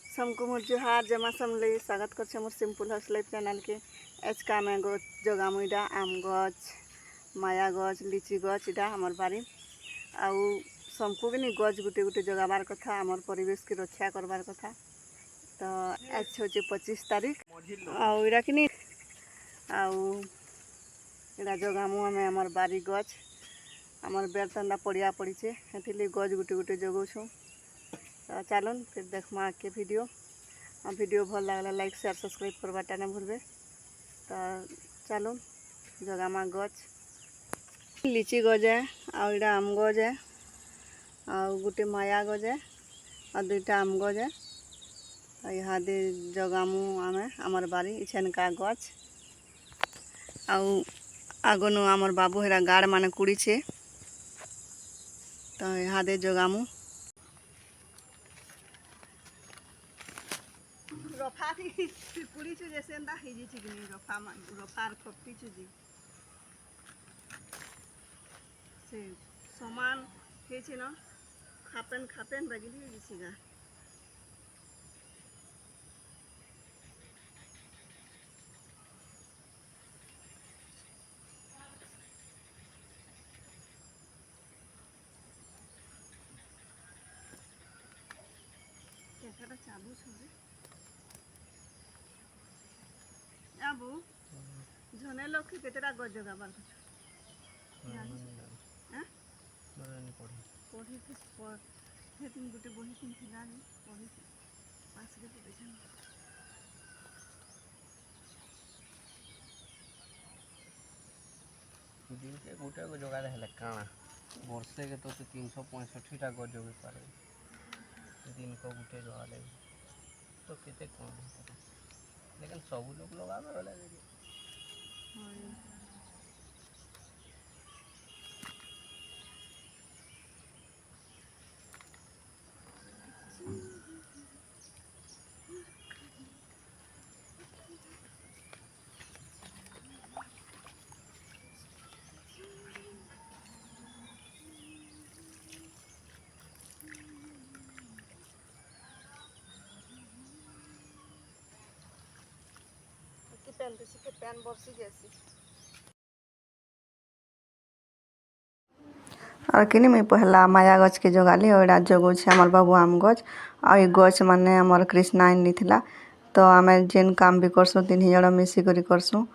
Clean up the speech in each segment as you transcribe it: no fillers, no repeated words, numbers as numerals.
समको मोर जोहार जमा समले स्वागत कर more simple house life channel के एच का मैं गो जगामु इडा आम गच माया गच लिची गच इडा हमर बारी आउ समको कि गच गुटे गुटे जगाबार कथा आमर परिवेश की रक्षा करबार कथा। तो आज हूँ 25 तारीख आउ इडा कि आउ इडा जगामु आम आमर बारी गच आमर बेरतंडा पड़िया पड़ी हेथिर गच गुटे गुटे जगौछुँ। तो चलन फिर देखमा आगे वीडियो वीडियो भल लगला लाइक शेयर सब्सक्राइब करवाटा ना भूलबे। तो चलो जगामा गच लिची गज है आउ इडा आम गज है आउ गुटे माया गज है और दुईटा आम गज है। यहाँ दे जगामु आमे आमर बारी इछेनका गच आउ आगनु आमर बाबू हेरा गाड़ माने कुड़ी छे। तो यहाँ दे जगामु रफा कुड़ी छु जैसे अंदा हिजी छि कि रफार खप्पी छु जी से समान हे छि न खापेन खापेन बगिली जिसिगा केकरा चाबू छु रे आबू झने लोग केतेरा गज जगाबार छु हैं पढ़ी हे तुम गुटे बही किन थिला नी पढ़ी पास रे पढ़े दिन के गोटे को जगह है काଣା वर्षे के तो 365 टा गज जगे पारे दिन को गोटे जगह ले तो केते कौन लेकिन सब लोग लगावे वाला पेन तुसी के पेन बरसी जैसी और कि मैं पहला माया गच के जगाली और जगो छे हमर बाबू आम गच आ गच माने हमर कृष्णा आनी थिला। तो आम जेन काम भी करसु तीन जन मिसी करी करसु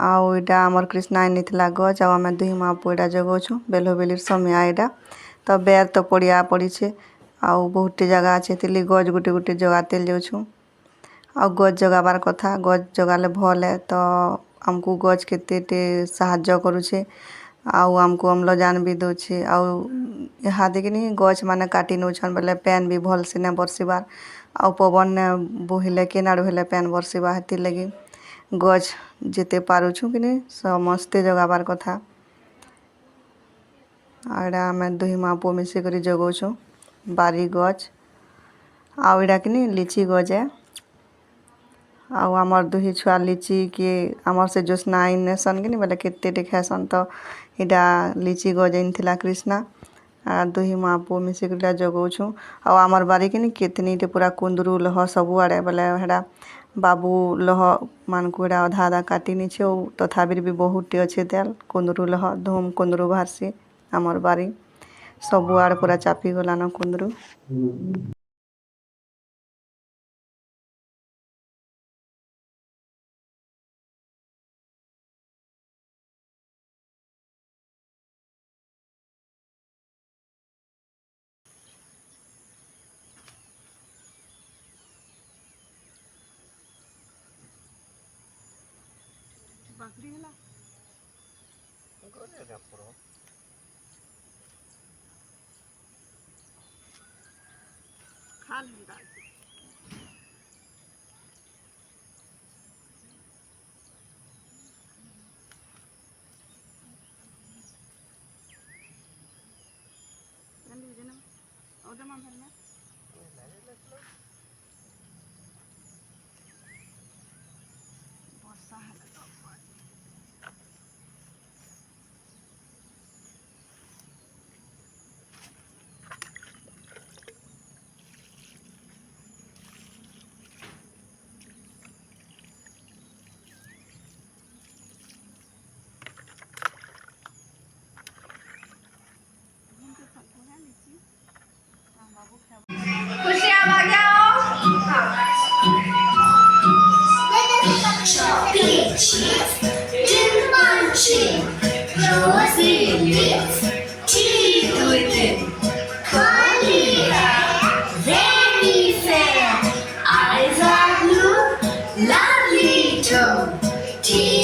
आउ इटा हमर कृष्णा आनी थिला गच आउ आम दुही माँ पुआ जगौछु बेलो बेलिर समय आईटा। तो बेर तो पड़िया पड़ी छे आउ बहुत जगह अच्छे तिली गज गुटे गुटे जगाते जाऊछु आ गज जगाबार कथा गज जगाले भल है। तो आमको गज केते साहाଯ୍ୟ करूछे आउ आमको अम्लजान भी दौछे आउ यहाँ देखनी गछ माने काटी नौछन बेले पैन भी भल से ने बरसीबार आउ पवन ने बोहिले केनाड़ भेले पैन बरसीबा हेतिर लगी गछ जेते पारुछु कि समस्ते जगाबार कथा। आड़ा आमे दुही माँ पुओ मिसी करी जगौछु बारी गछ आउ इड़ा कि लिची गज है आउ आमर दुही छुआ लिची के आमर से जोस्ना आइन सन कि बोले केते खाएसन। तो इटा लिची गज थिला कृष्णा आ दुही माँ पुओ मिसिक जगौछु आउ आमर बारी कि केतनी पूरा कुंदरू लह सबु आड़े बोले हेड़ा बाबू लह मानकु एड़ा अधा आधा काटी नी छे तथापि भी बहुत अच्छे तेल कुंदरू लह धूम कुंदरू बाहरसी आमर बारी सबु आड़ पूरा चापी गलान कुंदरू। बकरी हला गरे का परो खाल डाल नंदी जना ओदा मा भरना वर्षा हला तो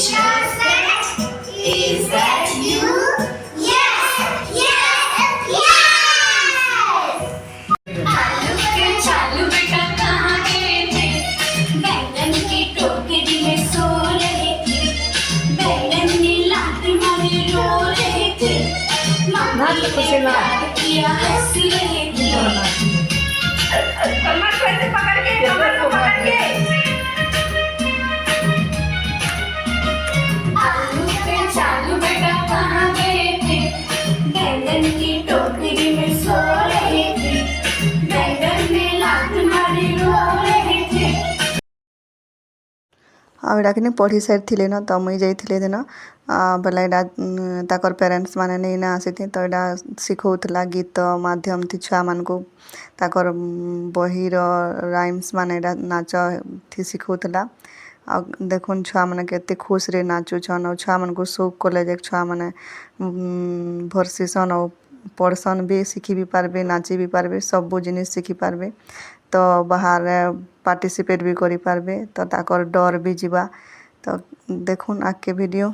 Krishna's pet? Is that you? Yes, yes, yes! आलू के चालू बेटा कहाँ गए थे? बैंगन की टोकरी में सो रहे थे। बैंगन ने लात मारी रो रहे थे। मम्मी ने प्यार किया हंस रहे थे। कमर को पकड़ के आलू के चालू बेटा कहाँ गए थे? बैंगन की टोकरी में सो रहे थे। बैंगन ने लात मारी रो रहे थे। ଆଉ ଏଇଟା କିନି ପଢ଼ି ସାରିଥିଲେ ନ ତ ମୁଇଁ ଯାଇଥିଲି ଦିନ ବେଲେ ଏଇଟା ତାଙ୍କର ପ୍ୟାରେଣ୍ଟସ୍ ମାନେ ନେଇନା ଆସିଥି ତ ଏଇଟା ଶିଖଉଥିଲା ଗୀତ ମାଧ୍ୟମଥି ଛୁଆମାନଙ୍କୁ ତାଙ୍କର ବହିର ରାଇମ୍ସ ମାନେ ଏଇଟା ନାଚ ଥି ଶିଖଉଥିଲା ଆଉ ଦେଖୁନ୍ ଛୁଆମାନେ କେତେ ଖୁସିରେ ନାଚୁଛନ୍ ଆଉ ଛୁଆମାନଙ୍କୁ ସଉକ କଲେ ଯେ ଛୁଆମାନେ ଭରସିସନ୍ ଆଉ ପଢ଼ସନ୍ ବି ଶିଖି ବି ପାରବେ ନାଚି ବି ପାରବେ ସବୁ ଜିନିଷ ଶିଖି ପାରବେ ତ ବାହାରେ ପାର୍ଟିସିପେଟ୍ ବି କରିପାରବେ ତ ତାଙ୍କର ଡର ବି ଯିବା ତ ଦେଖୁନ୍ ଆଗ୍କେ ଭିଡ଼ିଓ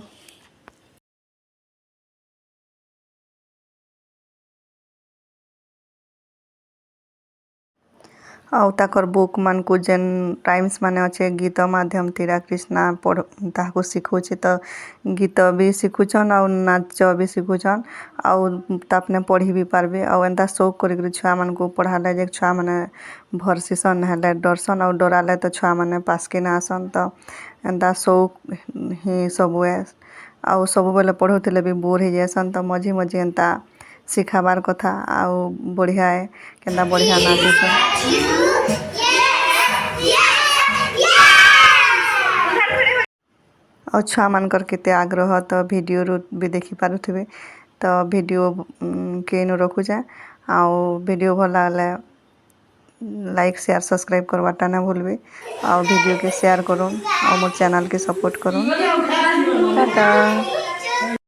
ଆଉ ତାଙ୍କର ବୁକ୍ ମାନଙ୍କୁ ଯେନ୍ ରାଇମ୍ସ ମାନେ ଅଛେ ଗୀତ ମାଧ୍ୟମ ଥିଲା କ୍ରିଷ୍ଣା ତାହାକୁ ଶିଖଉଛେ ତ ଗୀତ ବି ଶିଖୁଛନ୍ ଆଉ ନାଚ ବି ଶିଖୁଛନ୍ ଆଉ ତାପରେ ପଢ଼ି ବି ପାରବେ ଆଉ ଏନ୍ତା ସଉକ କରିକିରି ଛୁଆମାନଙ୍କୁ ପଢ଼ାଲେ ଯେ ଛୁଆମାନେ ଭରସିସନ୍ ହେଲେ ଡରସନ୍ ଆଉ ଡରାଲେ ତ ଛୁଆମାନେ ପାସ୍କେ ନା ଆସନ୍ ତ ଏନ୍ତା ସଉକ ହିଁ ସବୁ ଆଉ ସବୁବେଲେ ପଢ଼ଉଥିଲେ ବି ବୋର୍ ହେଇଯାଏସନ୍ ତ ମଝି ମଝି ଏନ୍ତା ଶିଖାବାର୍ କଥା ଆଉ ବଢ଼ିଆ କେନ୍ତା ବଢ଼ିଆ ନାଚୁଛନ୍ ଆଉ ଛୁଆମାନଙ୍କର କେତେ ଆଗ୍ରହ ତ ଭିଡ଼ିଓରୁ ବି ଦେଖିପାରୁଥିବେ ତ ଭିଡ଼ିଓ କେନୁ ରଖୁଛେ ଆଉ ଭିଡ଼ିଓ ଭଲ ଲାଗଲେ ଲାଇକ୍ ସେୟାର ସବସ୍କ୍ରାଇବ୍ करवाटा ना भूलबे और वीडियो के शेयर करूँ और मोर चैनल के सपोर्ट करूँ टाटा।